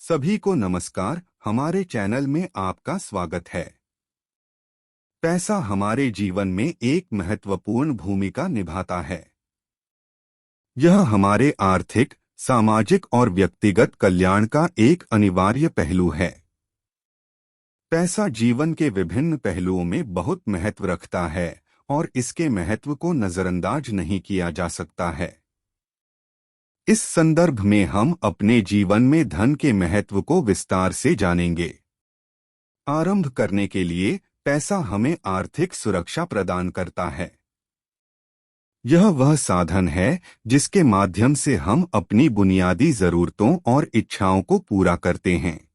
सभी को नमस्कार। हमारे चैनल में आपका स्वागत है। पैसा हमारे जीवन में एक महत्वपूर्ण भूमिका निभाता है। यह हमारे आर्थिक, सामाजिक और व्यक्तिगत कल्याण का एक अनिवार्य पहलू है। पैसा जीवन के विभिन्न पहलुओं में बहुत महत्व रखता है और इसके महत्व को नजरअंदाज नहीं किया जा सकता है। इस संदर्भ में हम अपने जीवन में धन के महत्व को विस्तार से जानेंगे। आरंभ करने के लिए पैसा हमें आर्थिक सुरक्षा प्रदान करता है। यह वह साधन है जिसके माध्यम से हम अपनी बुनियादी जरूरतों और इच्छाओं को पूरा करते हैं।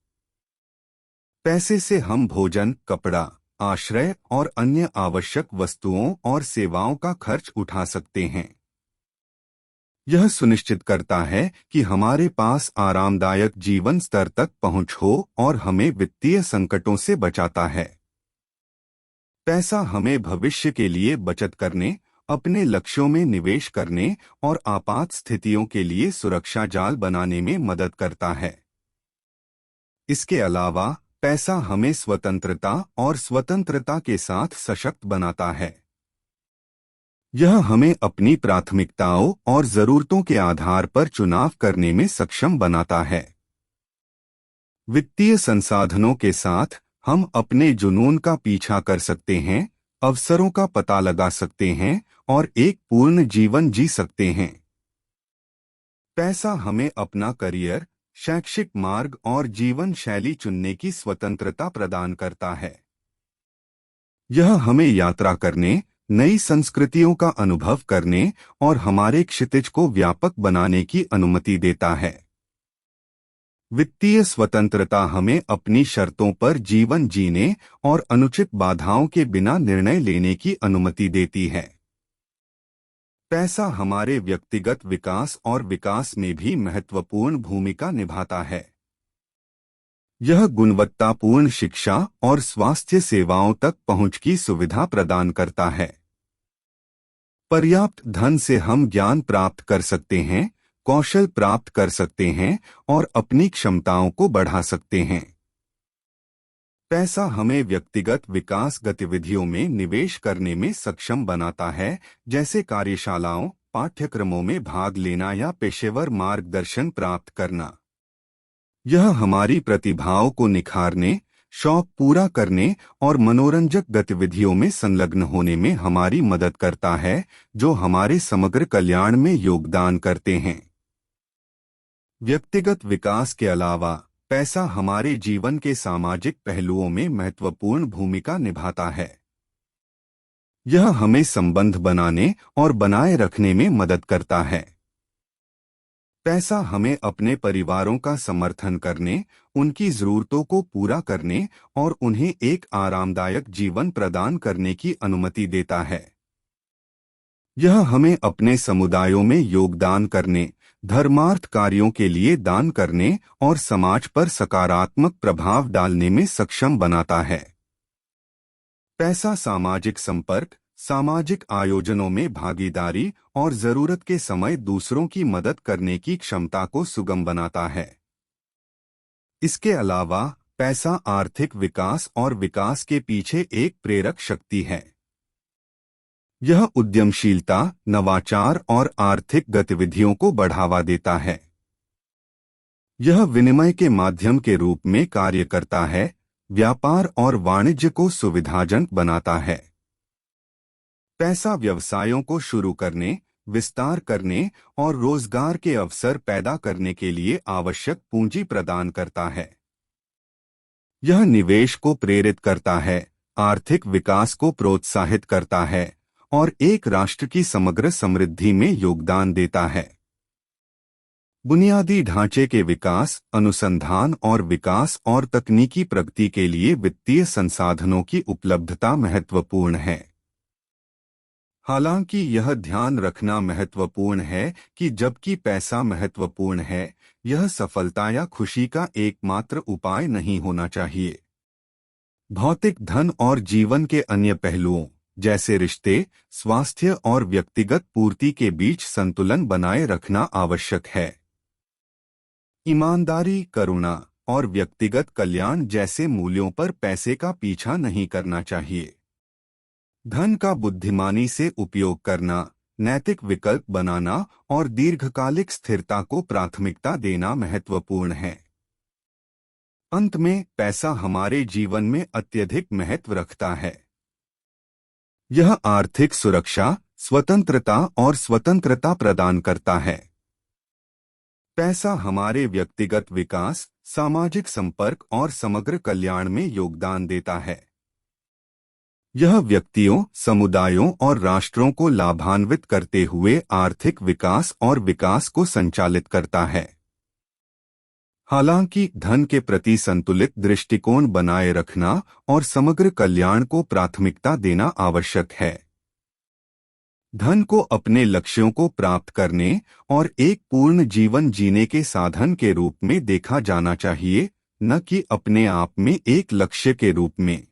पैसे से हम भोजन, कपड़ा, आश्रय और अन्य आवश्यक वस्तुओं और सेवाओं का खर्च उठा सकते हैं। यह सुनिश्चित करता है कि हमारे पास आरामदायक जीवन स्तर तक पहुंच हो और हमें वित्तीय संकटों से बचाता है। पैसा हमें भविष्य के लिए बचत करने, अपने लक्ष्यों में निवेश करने और आपात स्थितियों के लिए सुरक्षा जाल बनाने में मदद करता है। इसके अलावा पैसा हमें स्वतंत्रता और स्वतंत्रता के साथ सशक्त बनाता है। यह हमें अपनी प्राथमिकताओं और जरूरतों के आधार पर चुनाव करने में सक्षम बनाता है। वित्तीय संसाधनों के साथ हम अपने जुनून का पीछा कर सकते हैं, अवसरों का पता लगा सकते हैं और एक पूर्ण जीवन जी सकते हैं। पैसा हमें अपना करियर, शैक्षिक मार्ग और जीवन शैली चुनने की स्वतंत्रता प्रदान करता है। यह हमें यात्रा करने, नई संस्कृतियों का अनुभव करने और हमारे क्षितिज को व्यापक बनाने की अनुमति देता है। वित्तीय स्वतंत्रता हमें अपनी शर्तों पर जीवन जीने और अनुचित बाधाओं के बिना निर्णय लेने की अनुमति देती है। पैसा हमारे व्यक्तिगत विकास और विकास में भी महत्वपूर्ण भूमिका निभाता है। यह गुणवत्तापूर्ण शिक्षा और स्वास्थ्य सेवाओं तक पहुंच की सुविधा प्रदान करता है। पर्याप्त धन से हम ज्ञान प्राप्त कर सकते हैं, कौशल प्राप्त कर सकते हैं और अपनी क्षमताओं को बढ़ा सकते हैं। पैसा हमें व्यक्तिगत विकास गतिविधियों में निवेश करने में सक्षम बनाता है, जैसे कार्यशालाओं, पाठ्यक्रमों में भाग लेना या पेशेवर मार्गदर्शन प्राप्त करना। यह हमारी प्रतिभाओं को निखारने, शौक पूरा करने और मनोरंजक गतिविधियों में संलग्न होने में हमारी मदद करता है, जो हमारे समग्र कल्याण में योगदान करते हैं। व्यक्तिगत विकास के अलावा पैसा हमारे जीवन के सामाजिक पहलुओं में महत्वपूर्ण भूमिका निभाता है। यह हमें संबंध बनाने और बनाए रखने में मदद करता है। पैसा हमें अपने परिवारों का समर्थन करने, उनकी जरूरतों को पूरा करने और उन्हें एक आरामदायक जीवन प्रदान करने की अनुमति देता है। यह हमें अपने समुदायों में योगदान करने, धर्मार्थ कार्यों के लिए दान करने और समाज पर सकारात्मक प्रभाव डालने में सक्षम बनाता है। पैसा सामाजिक संपर्क, सामाजिक आयोजनों में भागीदारी और जरूरत के समय दूसरों की मदद करने की क्षमता को सुगम बनाता है। इसके अलावा पैसा आर्थिक विकास और विकास के पीछे एक प्रेरक शक्ति है। यह उद्यमशीलता, नवाचार और आर्थिक गतिविधियों को बढ़ावा देता है। यह विनिमय के माध्यम के रूप में कार्य करता है, व्यापार और वाणिज्य को सुविधाजनक बनाता है। पैसा व्यवसायों को शुरू करने, विस्तार करने और रोजगार के अवसर पैदा करने के लिए आवश्यक पूंजी प्रदान करता है। यह निवेश को प्रेरित करता है, आर्थिक विकास को प्रोत्साहित करता है और एक राष्ट्र की समग्र समृद्धि में योगदान देता है। बुनियादी ढांचे के विकास, अनुसंधान और विकास और तकनीकी प्रगति के लिए वित्तीय संसाधनों की उपलब्धता महत्वपूर्ण है। हालांकि यह ध्यान रखना महत्वपूर्ण है कि जबकि पैसा महत्वपूर्ण है, यह सफलता या खुशी का एकमात्र उपाय नहीं होना चाहिए। भौतिक धन और जीवन के अन्य पहलुओं, जैसे रिश्ते, स्वास्थ्य और व्यक्तिगत पूर्ति के बीच संतुलन बनाए रखना आवश्यक है। ईमानदारी, करुणा और व्यक्तिगत कल्याण जैसे मूल्यों पर पैसे का पीछा नहीं करना चाहिए। धन का बुद्धिमानी से उपयोग करना, नैतिक विकल्प बनाना और दीर्घकालिक स्थिरता को प्राथमिकता देना महत्वपूर्ण है। अंत में, पैसा हमारे जीवन में अत्यधिक महत्व रखता है। यह आर्थिक सुरक्षा, स्वतंत्रता और स्वतंत्रता प्रदान करता है। पैसा हमारे व्यक्तिगत विकास, सामाजिक संपर्क और समग्र कल्याण में योगदान देता है। यह व्यक्तियों, समुदायों और राष्ट्रों को लाभान्वित करते हुए आर्थिक विकास और विकास को संचालित करता है। हालांकि धन के प्रति संतुलित दृष्टिकोण बनाए रखना और समग्र कल्याण को प्राथमिकता देना आवश्यक है। धन को अपने लक्ष्यों को प्राप्त करने और एक पूर्ण जीवन जीने के साधन के रूप में देखा जाना चाहिए, न कि अपने आप में एक लक्ष्य के रूप में।